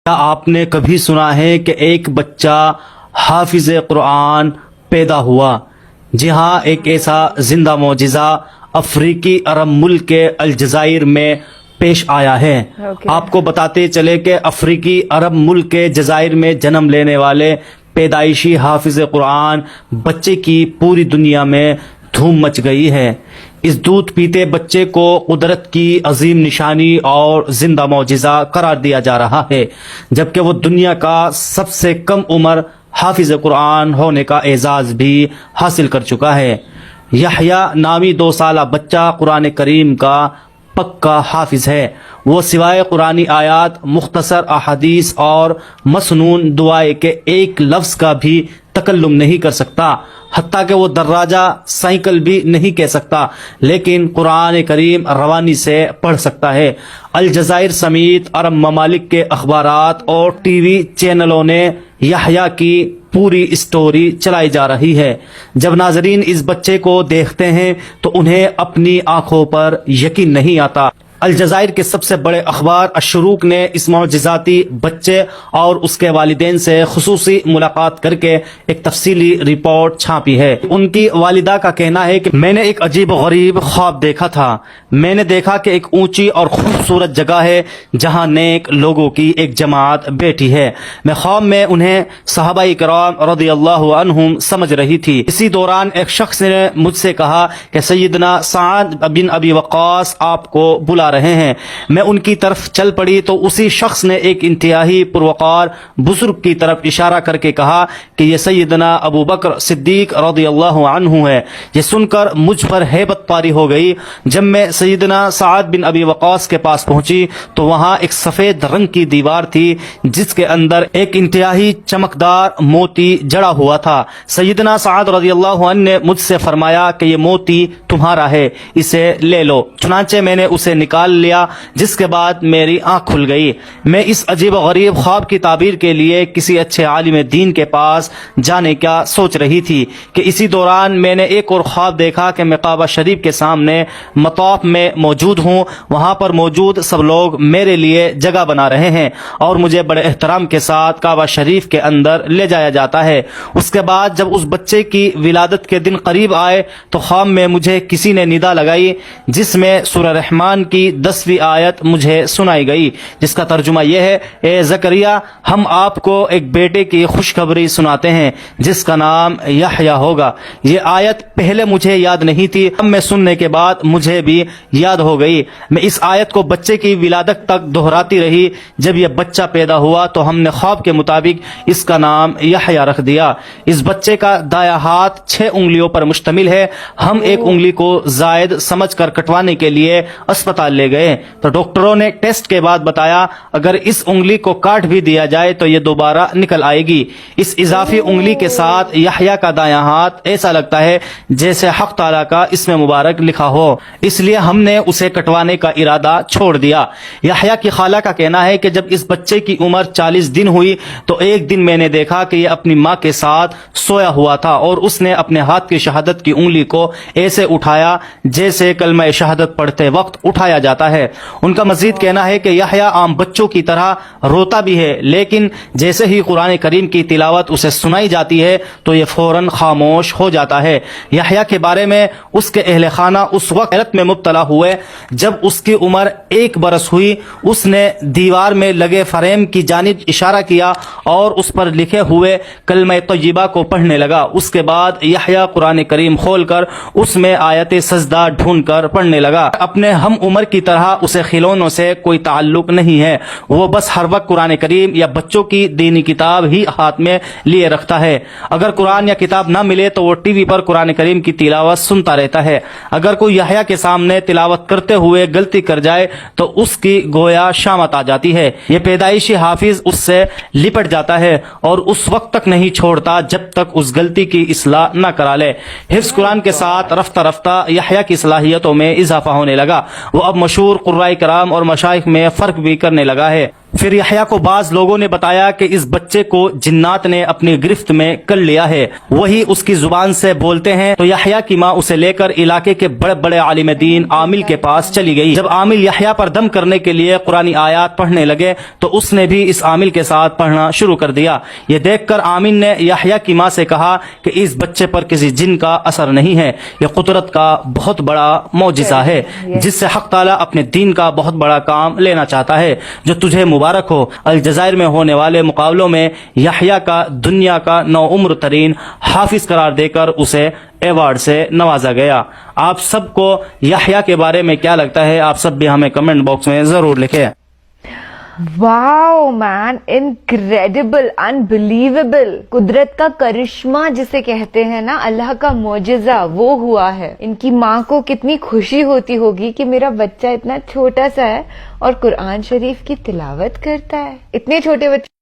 کیا آپ نے کبھی سنا ہے کہ ایک بچہ حافظ قرآن پیدا ہوا؟ جی ہاں، ایک ایسا زندہ معجزہ افریقی عرب ملک کے الجزائر میں پیش آیا ہے۔ آپ کو بتاتے چلے کہ افریقی عرب ملک کے جزائر میں جنم لینے والے پیدائشی حافظ قرآن بچے کی پوری دنیا میں دھوم مچ گئی ہے۔ اس دودھ پیتے بچے کو قدرت کی عظیم نشانی اور زندہ معجزہ قرار دیا جا رہا ہے، جبکہ وہ دنیا کا سب سے کم عمر حافظ قرآن ہونے کا اعزاز بھی حاصل کر چکا ہے۔ یحییٰ نامی 2 سالہ بچہ قرآن کریم کا پکا حافظ ہے۔ وہ سوائے قرآنی آیات، مختصر احادیث اور مسنون دعائیں کے ایک لفظ کا بھی تکلم نہیں کر سکتا، حتیٰ کہ وہ دراجہ سائیکل بھی نہیں کہہ سکتا، لیکن قرآن کریم روانی سے پڑھ سکتا ہے۔ الجزائر سمیت عرب ممالک کے اخبارات اور ٹی وی چینلوں نے یحییٰ کی پوری اسٹوری چلائی جا رہی ہے۔ جب ناظرین اس بچے کو دیکھتے ہیں تو انہیں اپنی آنکھوں پر یقین نہیں آتا۔ الجزائر کے سب سے بڑے اخبار الشروق نے اس معجزاتی بچے اور اس کے والدین سے خصوصی ملاقات کر کے ایک تفصیلی رپورٹ چھاپی ہے۔ ان کی والدہ کا کہنا ہے کہ میں نے ایک عجیب و غریب خواب دیکھا تھا۔ میں نے دیکھا کہ ایک اونچی اور خوبصورت جگہ ہے جہاں نیک لوگوں کی ایک جماعت بیٹھی ہے۔ میں خواب میں انہیں صحابہ کرام رضی اللہ عنہم سمجھ رہی تھی۔ اسی دوران ایک شخص نے مجھ سے کہا کہ سیدنا سعد بن ابی وقاص آپ کو بلا رہے ہیں۔ میں ان کی طرف چل پڑی تو اسی شخص نے ایک انتہائی پروقار بزرگ کی طرف اشارہ کر کے کہا کہ یہ سیدنا ابو بکر صدیق رضی اللہ عنہ ہے۔ یہ سن کر مجھ پر ہیبت طاری ہو گئی۔ جب میں سیدنا سعد بن ابی وقاص کے پاس پہنچی تو وہاں ایک سفید رنگ کی دیوار تھی جس کے اندر ایک انتہائی چمکدار موتی جڑا ہوا تھا۔ سیدنا سعد رضی اللہ عنہ نے مجھ سے فرمایا کہ یہ موتی تمہارا ہے، اسے لے لو۔ چنانچہ میں نے اسے نکال لیا، جس کے بعد میری آنکھ کھل گئی۔ میں اس عجیب و غریب خواب کی تعبیر کے لیے کسی اچھے عالم دین کے پاس جانے کا سوچ رہی تھی کہ اسی دوران میں نے ایک اور خواب دیکھا کہ میں کعبہ شریف کے سامنے مطاف میں موجود ہوں۔ وہاں پر موجود سب لوگ میرے لیے جگہ بنا رہے ہیں اور مجھے بڑے احترام کے ساتھ کعبہ شریف کے اندر لے جایا جاتا ہے۔ اس کے بعد جب اس بچے کی ولادت کے دن قریب آئے تو خواب میں مجھے کسی نے ندا لگائی جس میں سورہ رحمان کی 10ویں آیت مجھے سنائی گئی، جس کا ترجمہ یہ ہے: اے زکریا، ہم آپ کو ایک بیٹے کی خوشخبری سناتے ہیں جس کا نام یحییٰ ہوگا۔ یہ آیت پہلے مجھے یاد نہیں تھی، اب میں سننے کے بعد مجھے بھی یاد ہو گئی۔ میں اس آیت کو بچے کی ولادت تک دہراتی رہی۔ جب یہ بچہ پیدا ہوا تو ہم نے خواب کے مطابق اس کا نام یحییٰ رکھ دیا۔ اس بچے کا دایاں ہاتھ 6 انگلیوں پر مشتمل ہے۔ ہم ایک انگلی کو زائد سمجھ کر کٹوانے کے لیے اسپتال لے گئے تو ڈاکٹروں نے ٹیسٹ کے بعد بتایا اگر اس انگلی کو کاٹ بھی دیا جائے تو یہ دوبارہ نکل آئے گی۔ اس اضافی انگلی کے ساتھ یحییٰ کا دایاں ہاتھ ایسا لگتا ہے جیسے حق تعالیٰ کا اسم مبارک لکھا ہو، اس لیے ہم نے اسے کٹوانے کا ارادہ چھوڑ دیا۔ یحییٰ کی خالہ کا کہنا ہے کہ جب اس بچے کی عمر 40 دن ہوئی تو ایک دن میں نے دیکھا کہ یہ اپنی ماں کے ساتھ سویا ہوا تھا اور اس نے اپنے ہاتھ کی شہادت کی انگلی کو ایسے اٹھایا جیسے کلمہ شہادت پڑھتے وقت اٹھایا جاتا ہے۔ ان کا مزید کہنا ہے کہ یحییٰ عام بچوں کی طرح روتا بھی ہے، لیکن جیسے ہی قرآن کریم کی تلاوت اسے سنائی جاتی ہے تو یہ فوراً خاموش ہو جاتا ہے۔ یحییٰ کے بارے میں اس کے اہل خانہ اس وقت حیرت میں مبتلا ہوئے جب اس کی عمر 1 برس ہوئی۔ اس نے دیوار میں لگے فریم کی جانب اشارہ کیا اور اس پر لکھے ہوئے کلمہ طیبہ کو پڑھنے لگا۔ اس کے بعد یحییٰ قرآن کریم کھول کر اس میں آیت سجدہ ڈھونڈ کر پڑھنے لگا۔ اپنے ہم عمر کی طرح اسے کھلونوں سے کوئی تعلق نہیں ہے، وہ بس ہر وقت قرآن کریم یا بچوں کی دینی کتاب ہی ہاتھ میں لیے رکھتا ہے۔ اگر قرآن یا کتاب نہ ملے تو وہ ٹی وی پر قرآن کریم کی تلاوت سنتا رہتا ہے۔ اگر کوئی یحییٰ کے سامنے تلاوت کرتے ہوئے غلطی کر جائے تو اس کی گویا شامت آ جاتی ہے۔ یہ پیدائشی حافظ اس سے لپٹ جاتا ہے اور اس وقت تک نہیں چھوڑتا جب تک اس غلطی کی اصلاح نہ کرا لے۔ حفظ قرآن کے ساتھ رفتہ رفتہ یحییٰ کی صلاحیتوں میں اضافہ ہونے لگا۔ وہ اب مشہور قرائے کرام اور مشائخ میں فرق بھی کرنے لگا ہے۔ پھر یحییٰ کو بعض لوگوں نے بتایا کہ اس بچے کو جنات نے اپنی گرفت میں کر لیا ہے، وہی اس کی زبان سے بولتے ہیں۔ تو یحییٰ کی ماں اسے لے کر علاقے کے بڑے بڑے عالم دین عامل کے پاس چلی گئی۔ جب عامل یحییٰ پر دم کرنے کے لیے قرآنی آیات پڑھنے لگے تو اس نے بھی اس عامل کے ساتھ پڑھنا شروع کر دیا۔ یہ دیکھ کر عامل نے یحییٰ کی ماں سے کہا کہ اس بچے پر کسی جن کا اثر نہیں ہے، یہ قدرت کا بہت بڑا معجزہ ہے جس سے حق تعالیٰ اپنے دین کا بہت بڑا کام لینا چاہتا ہے۔ جو تجھے مبارک ہو۔ الجزائر میں ہونے والے مقابلوں میں یحییٰ کا دنیا کا نوعمر ترین حافظ قرار دے کر اسے ایوارڈ سے نوازا گیا۔ آپ سب کو یحییٰ کے بارے میں کیا لگتا ہے؟ آپ سب بھی ہمیں کمنٹ باکس میں ضرور لکھیں۔ واو مین، انکریڈیبل، انبلیویبل، قدرت کا کرشمہ جسے کہتے ہیں نا، اللہ کا معجزہ وہ ہوا ہے۔ ان کی ماں کو کتنی خوشی ہوتی ہوگی کہ میرا بچہ اتنا چھوٹا سا ہے اور قرآن شریف کی تلاوت کرتا ہے۔ اتنے چھوٹے بچے